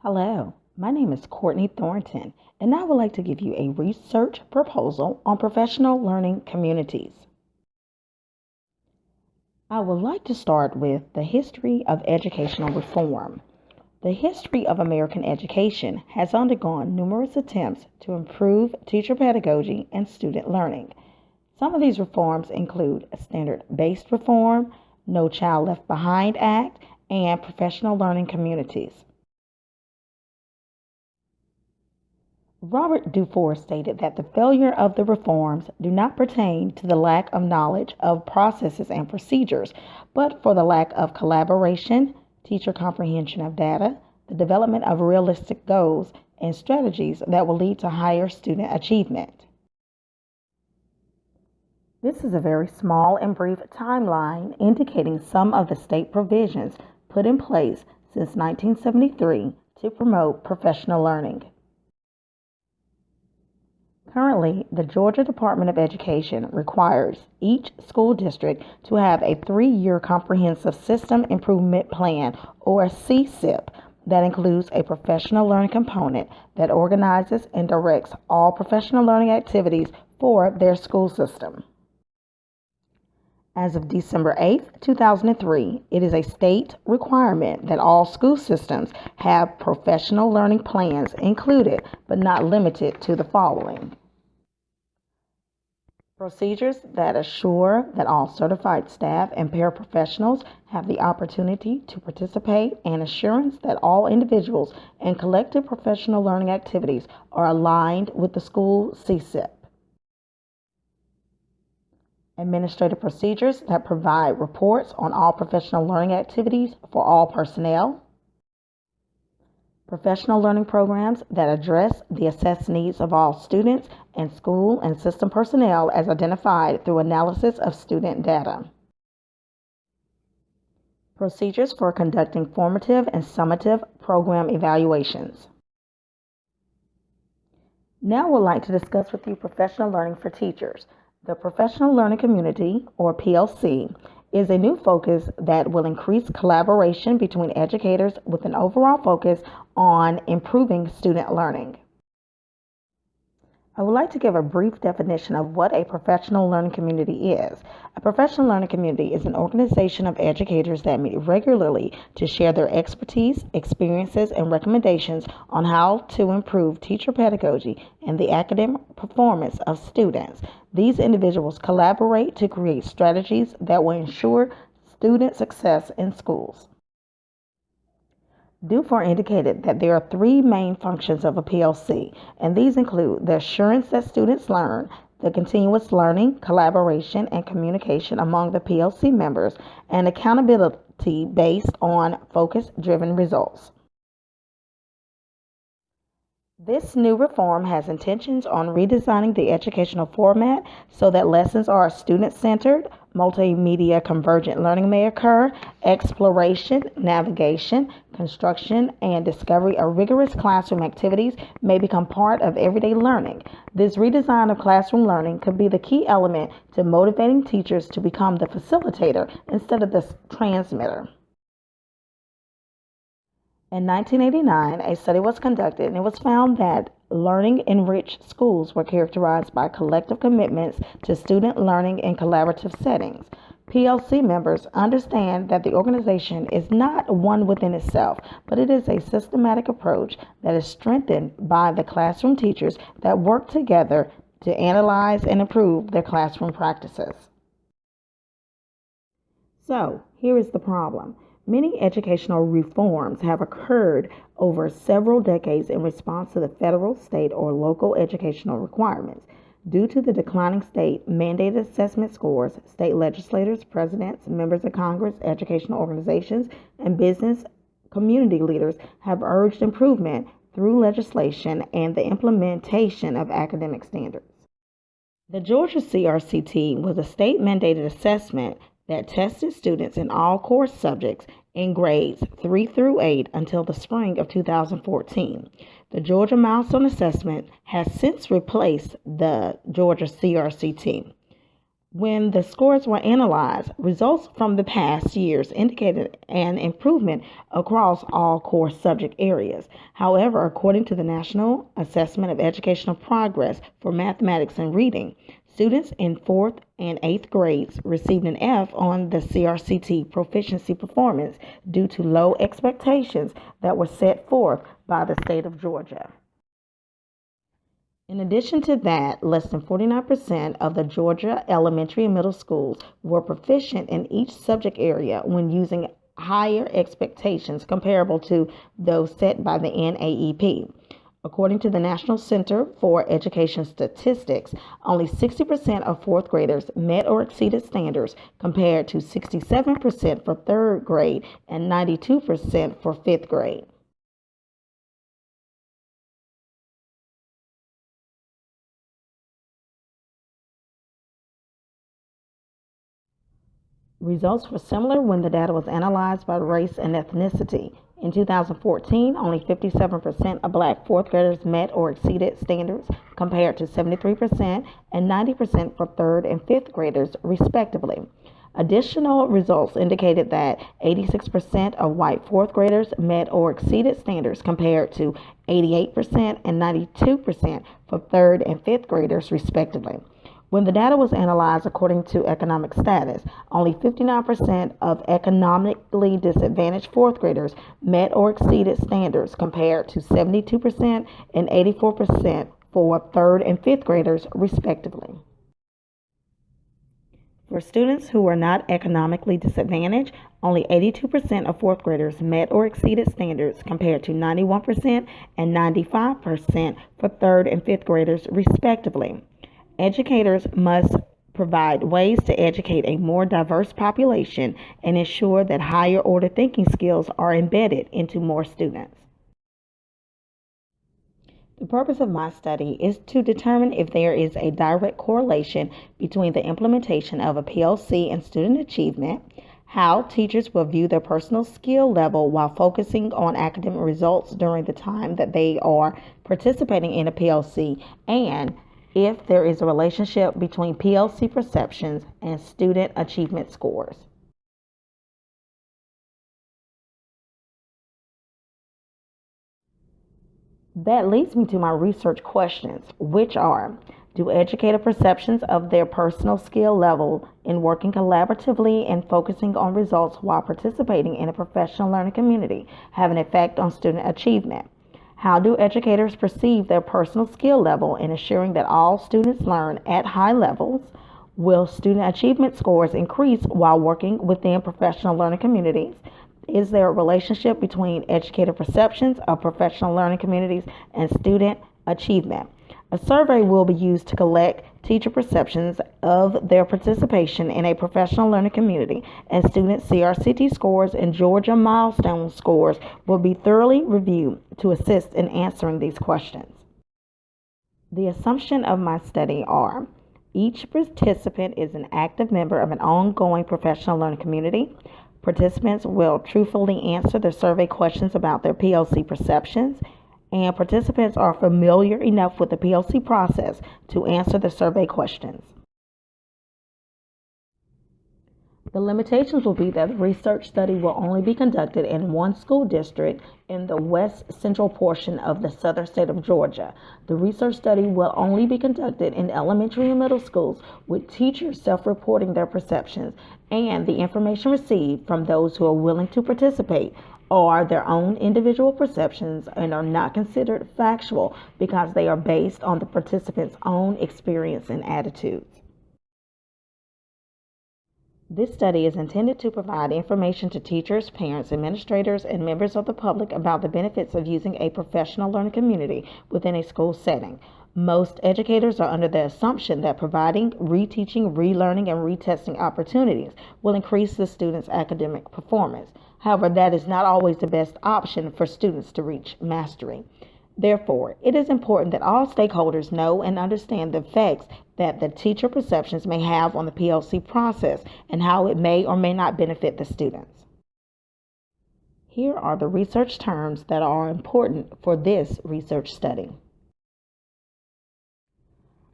Hello, my name is Courtney Thornton, and I would like to give you a research proposal on professional learning communities. I would like to start with the history of educational reform. The history of American education has undergone numerous attempts to improve teacher pedagogy and student learning. Some of these reforms include standard-based reform, No Child Left Behind Act, and professional learning communities. Robert Dufour stated that the failure of the reforms do not pertain to the lack of knowledge of processes and procedures, but for the lack of collaboration, teacher comprehension of data, the development of realistic goals, and strategies that will lead to higher student achievement. This is a very small and brief timeline indicating some of the state provisions put in place since 1973 to promote professional learning. Currently, the Georgia Department of Education requires each school district to have a 3-year comprehensive system improvement plan, or CSIP, that includes a professional learning component that organizes and directs all professional learning activities for their school system. As of December 8, 2003, it is a state requirement that all school systems have professional learning plans included, but not limited to the following. Procedures that assure that all certified staff and paraprofessionals have the opportunity to participate, and assurance that all individuals and collective professional learning activities are aligned with the school CSIP. Administrative procedures that provide reports on all professional learning activities for all personnel. Professional learning programs that address the assessed needs of all students and school and system personnel as identified through analysis of student data. Procedures for conducting formative and summative program evaluations. Now I would like to discuss with you professional learning for teachers. The professional learning community, or PLC, is a new focus that will increase collaboration between educators with an overall focus on improving student learning. I would like to give a brief definition of what a professional learning community is. A professional learning community is an organization of educators that meet regularly to share their expertise, experiences, and recommendations on how to improve teacher pedagogy and the academic performance of students. These individuals collaborate to create strategies that will ensure student success in schools. Dufour indicated that there are 3 main functions of a PLC, and these include the assurance that students learn, the continuous learning, collaboration, and communication among the PLC members, and accountability based on focus-driven results. This new reform has intentions on redesigning the educational format so that lessons are student-centered, multimedia convergent learning may occur, exploration, navigation, construction, and discovery of rigorous classroom activities may become part of everyday learning. This redesign of classroom learning could be the key element to motivating teachers to become the facilitator instead of the transmitter. In 1989, a study was conducted, and it was found that learning-enriched schools were characterized by collective commitments to student learning in collaborative settings. PLC members understand that the organization is not one within itself, but it is a systematic approach that is strengthened by the classroom teachers that work together to analyze and improve their classroom practices. So, here is the problem. Many educational reforms have occurred over several decades in response to the federal, state, or local educational requirements. Due to the declining state mandated assessment scores, state legislators, presidents, members of Congress, educational organizations, and business community leaders have urged improvement through legislation and the implementation of academic standards. The Georgia CRCT was a state-mandated assessment that tested students in all core subjects in grades 3 through 8 until the spring of 2014. The Georgia Milestone Assessment has since replaced the Georgia CRCT. When the scores were analyzed, results from the past years indicated an improvement across all core subject areas. However, according to the National Assessment of Educational Progress for Mathematics and Reading, students in 4th and 8th grades received an F on the CRCT proficiency performance due to low expectations that were set forth by the state of Georgia. In addition to that, less than 49% of the Georgia elementary and middle schools were proficient in each subject area when using higher expectations comparable to those set by the NAEP. According to the National Center for Education Statistics, only 60% of 4th graders met or exceeded standards compared to 67% for 3rd grade and 92% for 5th grade. Results were similar when the data was analyzed by race and ethnicity. In 2014, only 57% of Black 4th graders met or exceeded standards, compared to 73% and 90% for 3rd and 5th graders, respectively. Additional results indicated that 86% of white 4th graders met or exceeded standards, compared to 88% and 92% for 3rd and 5th graders, respectively. When the data was analyzed according to economic status, only 59% of economically disadvantaged 4th graders met or exceeded standards, compared to 72% and 84% for 3rd and 5th graders, respectively. For students who were not economically disadvantaged, only 82% of 4th graders met or exceeded standards, compared to 91% and 95% for 3rd and 5th graders, respectively. Educators must provide ways to educate a more diverse population and ensure that higher order thinking skills are embedded into more students. The purpose of my study is to determine if there is a direct correlation between the implementation of a PLC and student achievement, how teachers will view their personal skill level while focusing on academic results during the time that they are participating in a PLC, and if there is a relationship between PLC perceptions and student achievement scores. That leads me to my research questions, which are: do educator perceptions of their personal skill level in working collaboratively and focusing on results while participating in a professional learning community have an effect on student achievement? How do educators perceive their personal skill level in ensuring that all students learn at high levels? Will student achievement scores increase while working within professional learning communities? Is there a relationship between educator perceptions of professional learning communities and student achievement? A survey will be used to collect teacher perceptions of their participation in a professional learning community, and student CRCT scores and Georgia milestone scores will be thoroughly reviewed to assist in answering these questions. The assumption of my study are: each participant is an active member of an ongoing professional learning community. Participants will truthfully answer the survey questions about their PLC perceptions, and participants are familiar enough with the PLC process to answer the survey questions. The limitations will be that the research study will only be conducted in one school district in the west central portion of the southern state of Georgia. The research study will only be conducted in elementary and middle schools, with teachers self-reporting their perceptions, and the information received from those who are willing to participate are their own individual perceptions and are not considered factual because they are based on the participants' own experience and attitudes. This study is intended to provide information to teachers, parents, administrators, and members of the public about the benefits of using a professional learning community within a school setting. Most educators are under the assumption that providing reteaching, relearning, and retesting opportunities will increase the students' academic performance. However, that is not always the best option for students to reach mastery. Therefore, it is important that all stakeholders know and understand the effects that the teacher perceptions may have on the PLC process and how it may or may not benefit the students. Here are the research terms that are important for this research study.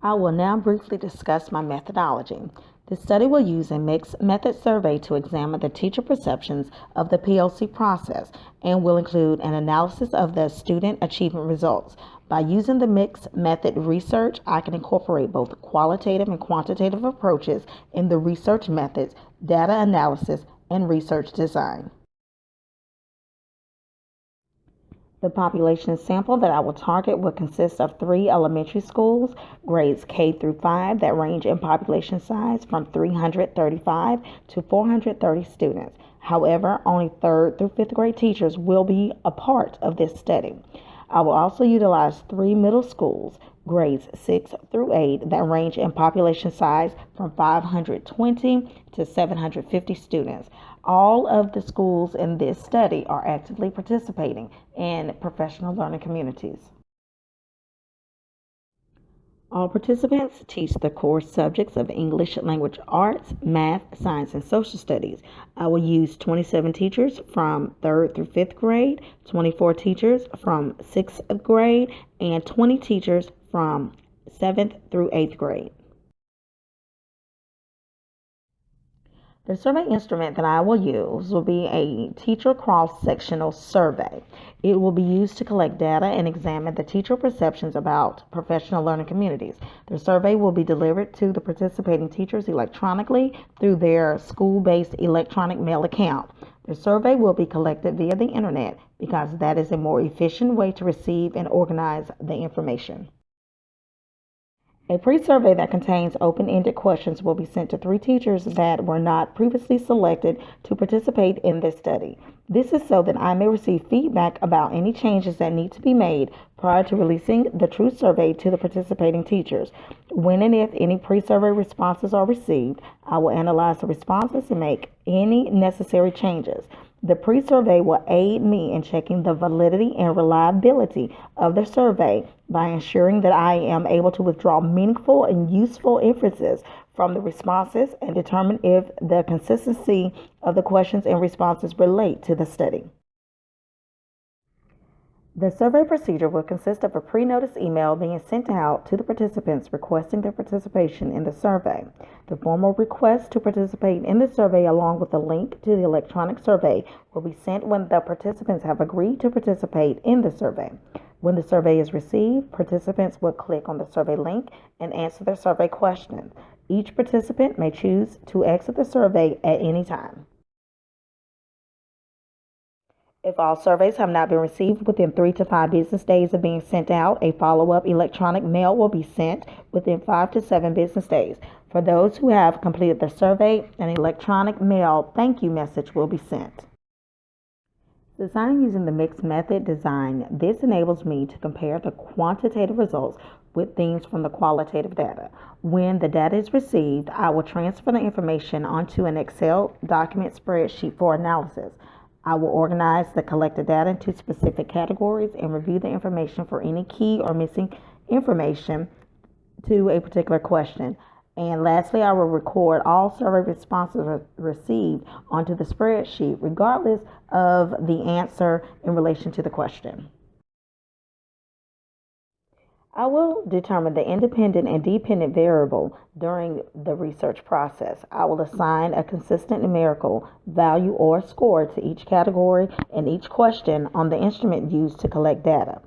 I will now briefly discuss my methodology. The study will use a mixed method survey to examine the teacher perceptions of the PLC process and will include an analysis of the student achievement results. By using the mixed method research, I can incorporate both qualitative and quantitative approaches in the research methods, data analysis, and research design. The population sample that I will target will consist of 3 elementary schools, grades K through 5, that range in population size from 335 to 430 students. However, only 3rd through 5th grade teachers will be a part of this study. I will also utilize 3 middle schools, grades 6 through 8, that range in population size from 520 to 750 students. All of the schools in this study are actively participating in professional learning communities. All participants teach the core subjects of English language arts, math, science, and social studies. I will use 27 teachers from 3rd through 5th grade, 24 teachers from 6th grade, and 20 teachers from 7th through 8th grade. The survey instrument that I will use will be a teacher cross-sectional survey. It will be used to collect data and examine the teacher perceptions about professional learning communities. The survey will be delivered to the participating teachers electronically through their school-based electronic mail account. The survey will be collected via the internet because that is a more efficient way to receive and organize the information. A pre-survey that contains open-ended questions will be sent to 3 teachers that were not previously selected to participate in this study. This is so that I may receive feedback about any changes that need to be made prior to releasing the true survey to the participating teachers. When and if any pre-survey responses are received, I will analyze the responses and make any necessary changes. The pre-survey will aid me in checking the validity and reliability of the survey by ensuring that I am able to withdraw meaningful and useful inferences from the responses and determine if the consistency of the questions and responses relate to the study. The survey procedure will consist of a pre-notice email being sent out to the participants requesting their participation in the survey. The formal request to participate in the survey along with a link to the electronic survey will be sent when the participants have agreed to participate in the survey. When the survey is received, participants will click on the survey link and answer their survey questions. Each participant may choose to exit the survey at any time. If all surveys have not been received within 3 to 5 business days of being sent out, a follow-up electronic mail will be sent within 5 to 7 business days. For those who have completed the survey, an electronic mail thank you message will be sent. Designing using the mixed method design, this enables me to compare the quantitative results with themes from the qualitative data. When the data is received, I will transfer the information onto an Excel document spreadsheet for analysis. I will organize the collected data into specific categories and review the information for any key or missing information to a particular question. And lastly, I will record all survey responses received onto the spreadsheet, regardless of the answer in relation to the question. I will determine the independent and dependent variable during the research process. I will assign a consistent numerical value or score to each category and each question on the instrument used to collect data.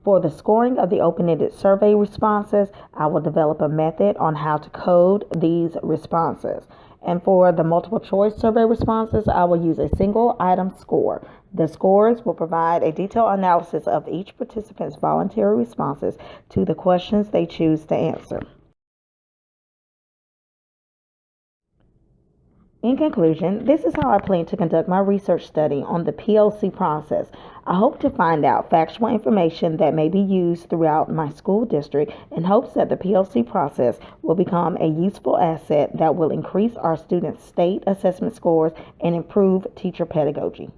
For the scoring of the open-ended survey responses, I will develop a method on how to code these responses. And for the multiple choice survey responses, I will use a single item score. The scores will provide a detailed analysis of each participant's voluntary responses to the questions they choose to answer. In conclusion, this is how I plan to conduct my research study on the PLC process. I hope to find out factual information that may be used throughout my school district in hopes that the PLC process will become a useful asset that will increase our students' state assessment scores and improve teacher pedagogy.